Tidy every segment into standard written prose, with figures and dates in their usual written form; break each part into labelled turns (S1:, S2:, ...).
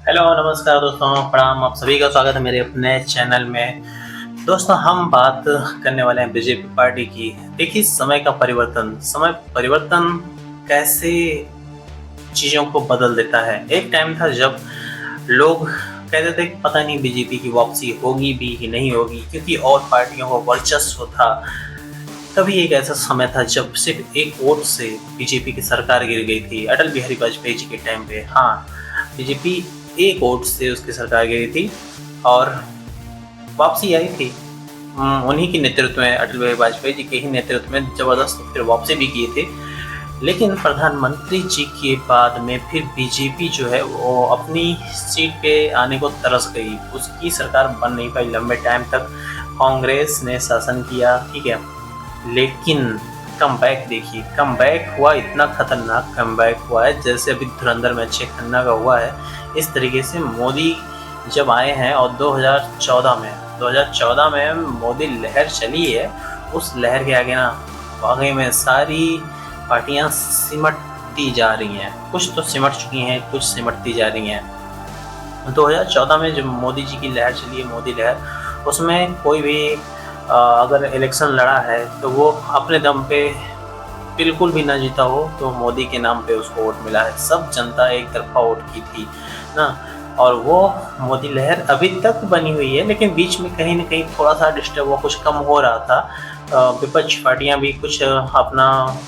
S1: Hello नमस्कार दोस्तों, प्रणाम। आप सभी का स्वागत है मेरे अपने चैनल में। दोस्तों, हम बात करने वाले हैं बीजेपी पार्टी की। देखिए, समय परिवर्तन कैसे चीज़ों को बदल देता है। एक टाइम था जब लोग कहते थे कि पता नहीं बीजेपी की वापसी होगी भी कि नहीं होगी, क्योंकि और पार्टियों का वर्चस्व था। तभी एक ऐसा समय था जब सिर्फ एक वोट से बीजेपी की सरकार गिर गई थी, अटल बिहारी वाजपेयी जी के टाइम पे। हाँ, बीजेपी एक वोट से उसकी सरकार गिरी थी और वापसी आई थी। उन्हीं के नेतृत्व में, अटल बिहारी वाजपेयी जी के ही नेतृत्व में जबरदस्त फिर वापसी भी किए थे। लेकिन प्रधानमंत्री जी के बाद में फिर बीजेपी जो है वो अपनी सीट पे आने को तरस गई। उसकी सरकार बन नहीं पाई लंबे टाइम तक। कांग्रेस ने शासन किया, ठीक है, लेकिन कमबैक देखिए, कमबैक हुआ, इतना खतरनाक कमबैक हुआ है जैसे अभी धुरंधर में अक्षय खन्ना का हुआ है। इस तरीके से मोदी जब आए हैं और 2014 में मोदी लहर चली है। उस लहर के आगे ना वाकई में सारी पार्टियां सिमटती जा रही हैं। कुछ तो सिमट चुकी हैं, कुछ सिमटती जा रही हैं। 2014 में जब मोदी जी की लहर चली है, मोदी लहर, उसमें कोई भी अगर इलेक्शन लड़ा है तो वो अपने दम पे बिल्कुल भी ना जीता हो तो मोदी के नाम पे उसको वोट मिला है। सब जनता एक तरफा वोट की थी ना। और वो मोदी लहर अभी तक बनी हुई है, लेकिन बीच में कहीं ना कहीं थोड़ा सा डिस्टर्ब हुआ, कुछ कम हो रहा था। विपक्ष पार्टियां भी कुछ अपना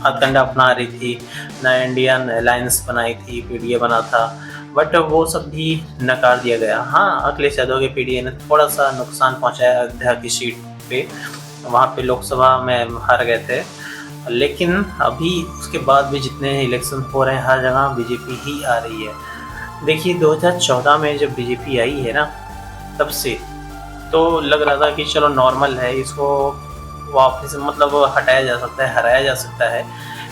S1: हथकंडा अपना रही थी। नया इंडियन अलायंस बनाई थी, पीडीए बना था, बट वो सब भी नकार दिया गया। हाँ, अखिलेश यादव के पीडीए ने थोड़ा सा नुकसान पहुंचाया अयोध्या की सीट पे। वहाँ पे लोकसभा में हार गए थे, लेकिन अभी उसके बाद भी जितने इलेक्शन हो रहे हैं हर जगह बीजेपी ही आ रही है। देखिए, 2014 में जब बीजेपी आई है ना, तब से तो लग रहा था कि चलो नॉर्मल है, इसको वापस मतलब हटाया जा सकता है, हराया जा सकता है।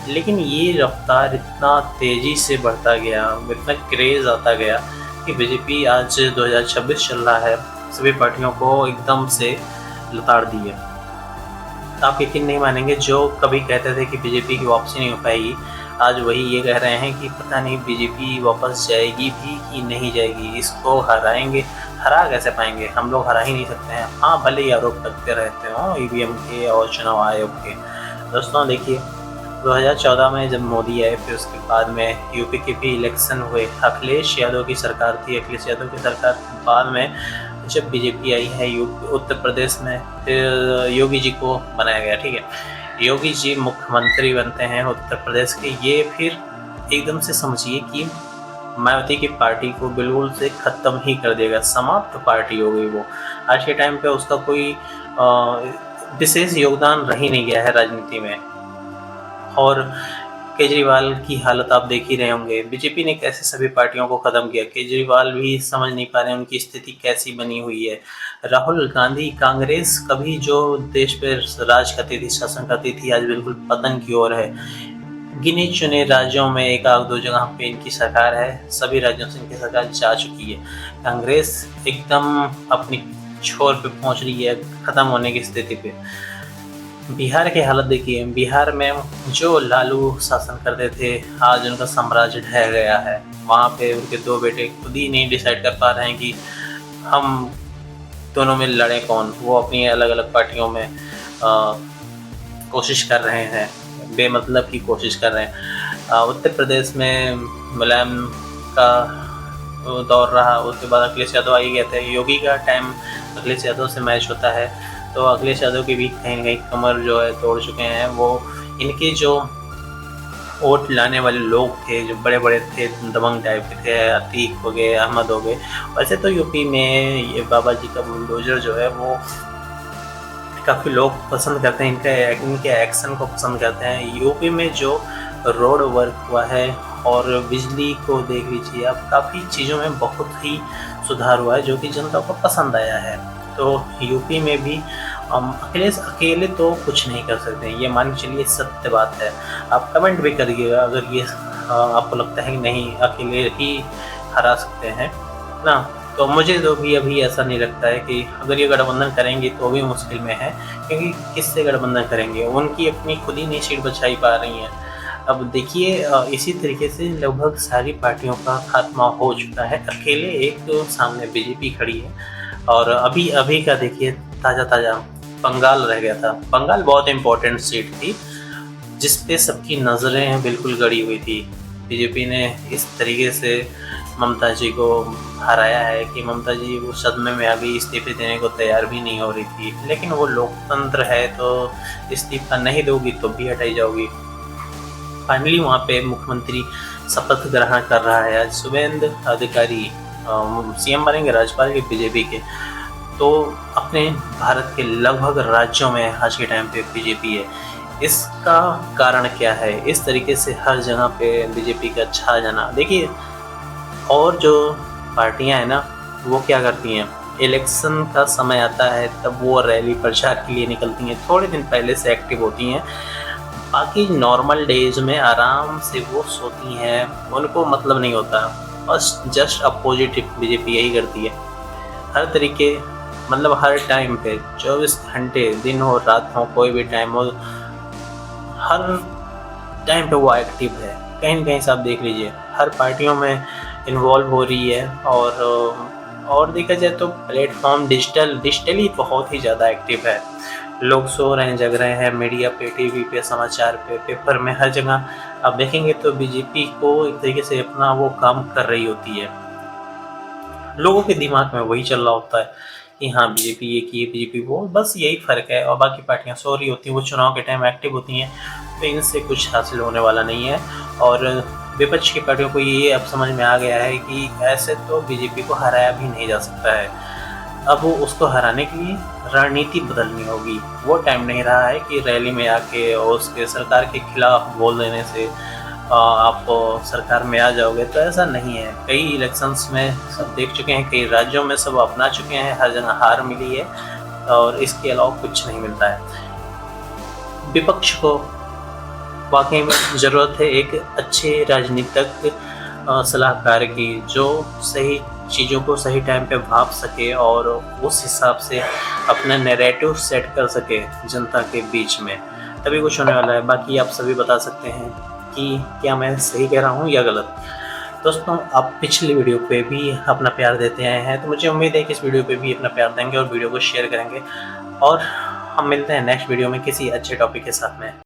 S1: लेकिन ये रफ्तार इतना तेज़ी से बढ़ता गया, इतना क्रेज़ आता गया कि बीजेपी आज 2026 चल रहा है, सभी पार्टियों को एकदम से लताड़ दी है। आप यकीन नहीं मानेंगे, जो कभी कहते थे कि बीजेपी की वापसी नहीं हो पाएगी, आज वही ये कह रहे हैं कि पता नहीं बीजेपी वापस जाएगी भी कि नहीं जाएगी, इसको हराएंगे। हरा कैसे पाएंगे, हम लोग हरा ही नहीं सकते हैं। हाँ, भले ही आरोप लगते रहते हो ईवीएम के और चुनाव आयोग के। दोस्तों देखिए, 2014 में जब मोदी आए, फिर उसके बाद में यूपी के भी इलेक्शन हुए। अखिलेश यादव की सरकार थी, अखिलेश यादव की सरकार के बाद में जब बीजेपी आई है उत्तर प्रदेश में, फिर योगी जी को बनाया गया, ठीक है। योगी जी मुख्यमंत्री बनते हैं उत्तर प्रदेश के। ये फिर एकदम से समझिए कि मायावती की पार्टी को बिल्कुल से ख़त्म ही कर देगा, समाप्त पार्टी हो गई वो। आज के टाइम पे उसका कोई विशेष योगदान रह ही नहीं गया है राजनीति में। और केजरीवाल की हालत आप देख ही रहे होंगे, बीजेपी ने कैसे सभी पार्टियों को ख़त्म किया। केजरीवाल भी समझ नहीं पा रहे हैं उनकी स्थिति कैसी बनी हुई है। राहुल गांधी, कांग्रेस कभी जो देश पे राज करती थी, शासन करती थी, आज बिल्कुल पतन की ओर है। गिने चुने राज्यों में एक आध दो जगह पे इनकी सरकार है, सभी राज्यों से इनकी सरकार जा चुकी है। कांग्रेस एकदम अपनी छोर पे पहुंच रही है, ख़त्म होने की स्थिति पे। बिहार की हालत देखिए, बिहार में जो लालू शासन करते थे, आज उनका साम्राज्य ढह गया है। वहाँ पे उनके दो बेटे खुद ही नहीं डिसाइड कर पा रहे हैं कि हम दोनों में लड़े कौन। वो अपनी अलग अलग पार्टियों में कोशिश कर रहे हैं, बेमतलब की कोशिश कर रहे हैं। उत्तर प्रदेश में मुलायम का दौर रहा, उसके बाद अखिलेश यादव आ ही गए थे। योगी का टाइम अखिलेश यादव से मैच होता है, तो अखिलेश यादव की भी कहीं ना कहीं कमर जो है तोड़ चुके हैं। वो इनके जो वोट लाने वाले लोग थे, जो बड़े बड़े थे, दबंग टाइप के थे, अतीक हो गए, अहमद हो गए। वैसे तो यूपी में ये बाबा जी का बुलडोजर जो है वो काफ़ी लोग पसंद करते हैं, इनके एक्शन को पसंद करते हैं। यूपी में जो रोड वर्क हुआ है और बिजली को देख लीजिए आप, काफ़ी चीज़ों में बहुत ही सुधार हुआ है जो कि जनता को पसंद आया है। तो यूपी में भी अखिलेश अकेले तो कुछ नहीं कर सकते, ये मान के चलिए, सत्य बात है। आप कमेंट भी करिएगा अगर ये आपको लगता है कि नहीं अकेले ही हरा सकते हैं ना। तो मुझे तो भी अभी ऐसा नहीं लगता है कि अगर ये गठबंधन करेंगे तो भी मुश्किल में है, क्योंकि किससे गठबंधन करेंगे, उनकी अपनी खुद ही नहीं सीट बचाई पा रही हैं। अब देखिए इसी तरीके से लगभग सारी पार्टियों का खात्मा हो चुका है। अकेले एक सामने बीजेपी खड़ी है और अभी अभी का देखिए ताज़ा बंगाल रह गया था। बंगाल बहुत इम्पोर्टेंट सीट थी जिस पे सबकी नज़रें बिल्कुल गड़ी हुई थी। बीजेपी ने इस तरीके से ममता जी को हराया है कि ममता जी वो सदमे में आ गई, इस्तीफे देने को तैयार भी नहीं हो रही थी। लेकिन वो लोकतंत्र है तो इस्तीफा नहीं दोगी तो भी हटाई जाओगी। फाइनली वहाँ पे मुख्यमंत्री शपथ ग्रहण कर रहा है। आज शुभेंदु अधिकारी सीएम बनेंगे, राज्यपाल के बीजेपी के। तो अपने भारत के लगभग राज्यों में आज के टाइम पे बीजेपी है। इसका कारण क्या है? इस तरीके से हर जगह पे बीजेपी का छा जाना। देखिए और जो पार्टियां हैं ना वो क्या करती हैं, इलेक्शन का समय आता है तब वो रैली प्रचार के लिए निकलती हैं, थोड़े दिन पहले से एक्टिव होती हैं। बाकी नॉर्मल डेज में आराम से वो सोती हैं, उनको मतलब नहीं होता। बस जस्ट अपोजिट बीजेपी यही करती है। हर तरीके मतलब हर टाइम पे 24 घंटे दिन हो रात हो कोई भी टाइम हो, हर टाइम पे वो एक्टिव है। कहीं न कहीं से आप देख लीजिए हर पार्टियों में इन्वॉल्व हो रही है। और देखा जाए तो प्लेटफॉर्म डिजिटली बहुत ही ज़्यादा एक्टिव है। लोग सो रहे हैं, जग रहे हैं, मीडिया पे, टीवी पे, समाचार पे, पेपर में, हर जगह आप देखेंगे तो बीजेपी को एक तरीके से अपना वो काम कर रही होती है। लोगों के दिमाग में वही चल रहा होता है कि हाँ बीजेपी ये की, बीजेपी वो, बस यही फ़र्क है। और बाकी पार्टियां सो रही होती हैं, वो चुनाव के टाइम एक्टिव होती हैं, तो इनसे कुछ हासिल होने वाला नहीं है। और विपक्ष की पार्टियों को ये अब समझ में आ गया है कि ऐसे तो बीजेपी को हराया भी नहीं जा सकता है। अब वो उसको हराने के लिए रणनीति बदलनी होगी। वो टाइम नहीं रहा है कि रैली में आके और उसके सरकार के खिलाफ बोल देने से आप सरकार में आ जाओगे, तो ऐसा नहीं है। कई इलेक्शंस में सब देख चुके हैं, कई राज्यों में सब अपना चुके हैं, हर जगह हार मिली है और इसके अलावा कुछ नहीं मिलता है। विपक्ष को वाकई में ज़रूरत है एक अच्छे राजनीतिक सलाहकार की, जो सही चीज़ों को सही टाइम पे भाप सके और उस हिसाब से अपना नैरेटिव सेट कर सके जनता के बीच में, तभी कुछ होने वाला है। बाकी आप सभी बता सकते हैं कि क्या मैं सही कह रहा हूँ या गलत। दोस्तों आप पिछली वीडियो पे भी अपना प्यार देते आए हैं, तो मुझे उम्मीद है कि इस वीडियो पे भी अपना प्यार देंगे और वीडियो को शेयर करेंगे। और हम मिलते हैं नेक्स्ट वीडियो में किसी अच्छे टॉपिक के साथ में।